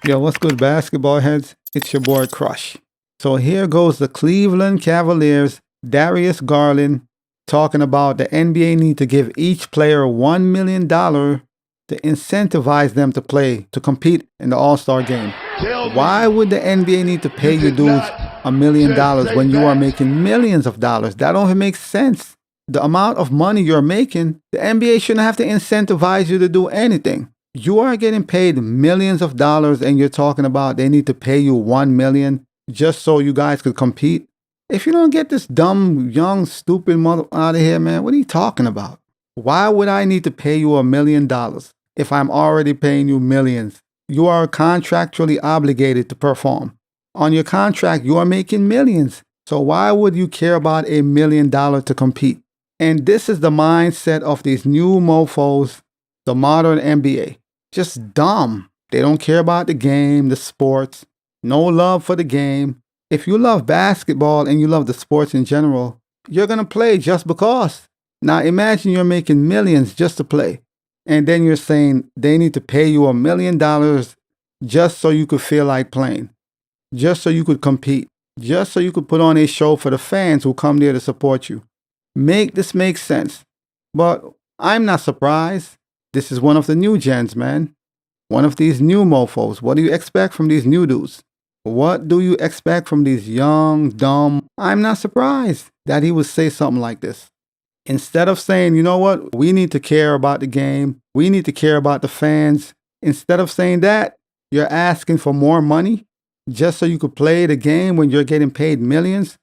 Yo, what's good, basketball heads? It's your boy Crush. So here goes the Cleveland Cavaliers, Darius Garland, talking about the NBA need to give each player $1 million to incentivize them to play, to compete in the All-Star game. Why would the NBA need to pay you dudes $1 million when you are making millions of dollars? That don't even make sense. The amount of money you're making, the NBA shouldn't have to incentivize you to do anything. You are getting paid millions of dollars and you're talking about they need to pay you $1 million just so you guys could compete. If you don't get this dumb, young, stupid mother out of here, man, what are you talking about? Why would I need to pay you $1 million if I'm already paying you millions? You are contractually obligated to perform. On your contract, you are making millions. So why would you care about $1 million to compete? And this is the mindset of these new mofos, the modern NBA. Just dumb. They don't care about the game, the sports, no love for the game. If you love basketball and you love the sports in general, you're going to play just because. Now imagine you're making millions just to play. And then you're saying they need to pay you $1 million just so you could feel like playing, just so you could compete, just so you could put on a show for the fans who come there to support you. Make this make sense. But I'm not surprised. This is one of the new gens, man. One of these new mofos. What do you expect from these new dudes? What do you expect from these young, dumb? I'm not surprised that he would say something like this. Instead of saying, you know what, we need to care about the game, we need to care about the fans. Instead of saying that, you're asking for more money just so you could play the game when you're getting paid millions?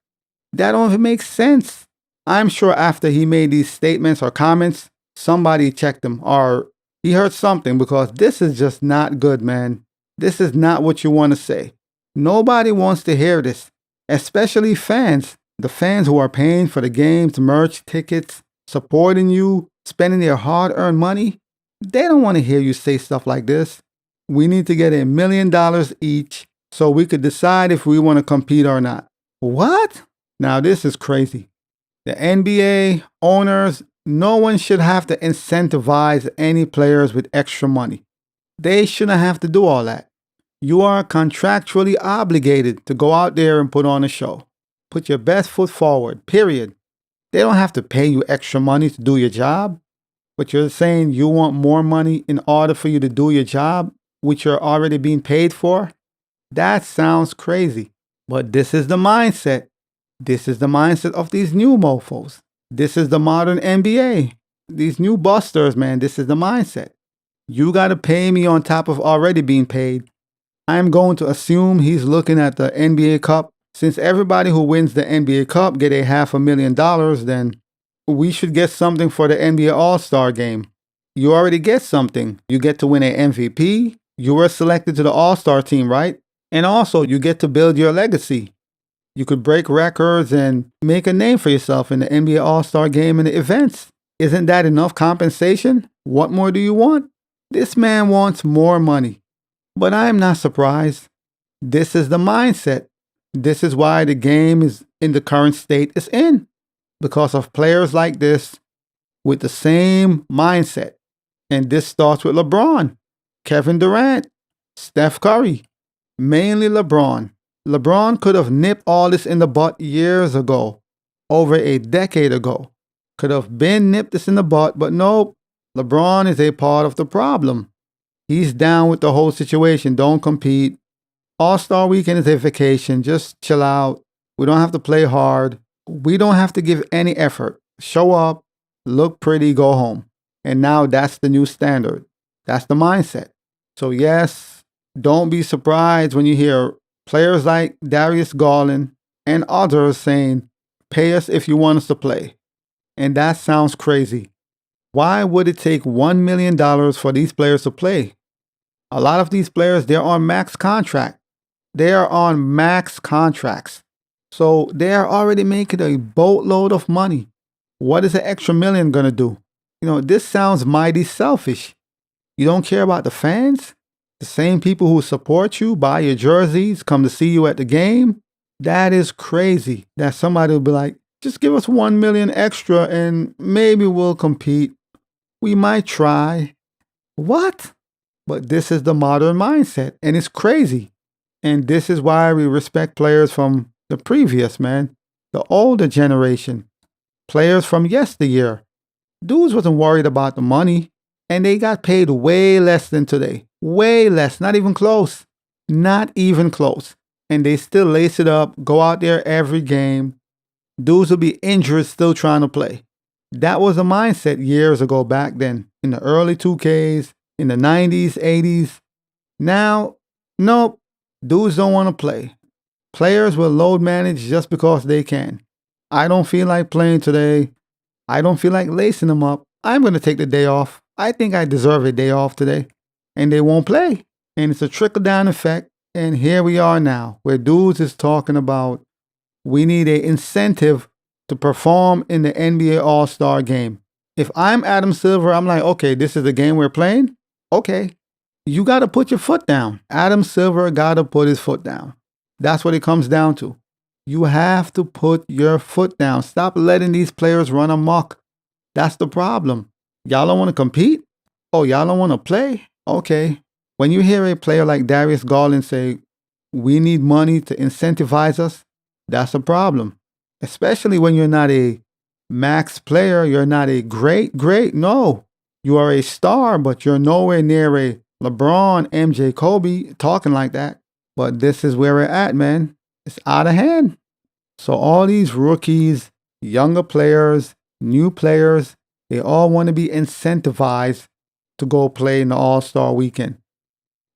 That don't even make sense. I'm sure after he made these statements or comments, somebody checked him or he heard something, because this is just not good, man. This is not what you want to say. Nobody wants to hear this, especially fans. The fans who are paying for the games, merch, tickets, supporting you, spending their hard-earned money. They don't want to hear you say stuff like this. We need to get $1 million each so we could decide if we want to compete or not. What? Now this is crazy. The NBA owners, no one should have to incentivize any players with extra money. They shouldn't have to do all that. You are contractually obligated to go out there and put on a show. Put your best foot forward, period. They don't have to pay you extra money to do your job. But you're saying you want more money in order for you to do your job, which you're already being paid for? That sounds crazy. But this is the mindset. This is the mindset of these new mofos. This is the modern NBA. These new busters, man, this is the mindset. You got to pay me on top of already being paid. I'm going to assume he's looking at the NBA Cup. Since everybody who wins the NBA Cup get a $500,000, then we should get something for the NBA All-Star game. You already get something. You get to win an MVP. You were selected to the All-Star team, right? And also, you get to build your legacy. You could break records and make a name for yourself in the NBA All-Star game and the events. Isn't that enough compensation? What more do you want? This man wants more money. But I'm not surprised. This is the mindset. This is why the game is in the current state it's in. Because of players like this with the same mindset. And this starts with LeBron, Kevin Durant, Steph Curry, mainly LeBron. LeBron could have nipped all this in the butt years ago, over a decade ago. Could have been nipped this in the butt, but nope. LeBron is a part of the problem. He's down with the whole situation. Don't compete. All-Star Weekend is a vacation. Just chill out. We don't have to play hard. We don't have to give any effort. Show up, look pretty, go home. And now that's the new standard. That's the mindset. So yes, don't be surprised when you hear players like Darius Garland and others saying, pay us if you want us to play. And that sounds crazy. Why would it take $1 million for these players to play? A lot of these players, they're on max contract. They are on max contracts. So they are already making a boatload of money. What is an extra million going to do? You know, this sounds mighty selfish. You don't care about the fans? The same people who support you, buy your jerseys, come to see you at the game? That is crazy that somebody will be like, just give us $1 million extra and maybe we'll compete. We might try. What? But this is the modern mindset, and it's crazy. And this is why we respect players from the previous, man, the older generation, players from yesteryear. Dudes wasn't worried about the money, and they got paid way less than today. Way less, not even close. Not even close. And they still lace it up, go out there every game. Dudes will be injured still trying to play. That was a mindset years ago back then, in the early 2Ks, in the 90s, 80s. Now, nope, dudes don't want to play. Players will load manage just because they can. I don't feel like playing today. I don't feel like lacing them up. I'm going to take the day off. I think I deserve a day off today. And they won't play. And it's a trickle down effect. And here we are now, where dudes is talking about we need an incentive to perform in the NBA All-Star game. If I'm Adam Silver, I'm like, okay, this is the game we're playing? Okay. You got to put your foot down. Adam Silver got to put his foot down. That's what it comes down to. You have to put your foot down. Stop letting these players run amok. That's the problem. Y'all don't want to compete? Oh, y'all don't want to play? Okay. When you hear a player like Darius Garland say, we need money to incentivize us, that's a problem. Especially when you're not a max player, you're not a great. No. You are a star, but you're nowhere near a LeBron, MJ, Kobe talking like that. But this is where we're at, man. It's out of hand. So all these rookies, younger players, new players, they all want to be incentivized to go play in the All-Star weekend.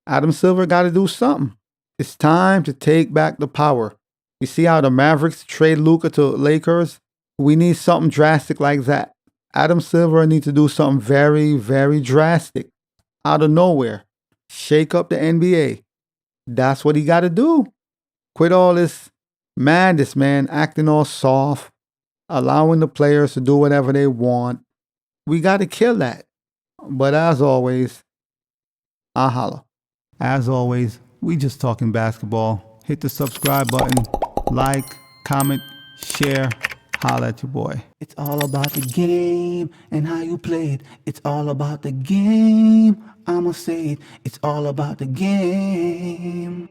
Adam Silver got to do something. It's time to take back the power. You see how the Mavericks trade Luka to Lakers? We need something drastic like that. Adam Silver needs to do something very, very drastic. Out of nowhere. Shake up the NBA. That's what he got to do. Quit all this madness, man, acting all soft, allowing the players to do whatever they want. We got to kill that. But as always, I holla. As always, we just talking basketball. Hit the subscribe button, like, comment, share. Holla at your boy. It's all about the game and how you play it. It's all about the game. I'ma say it. It's all about the game.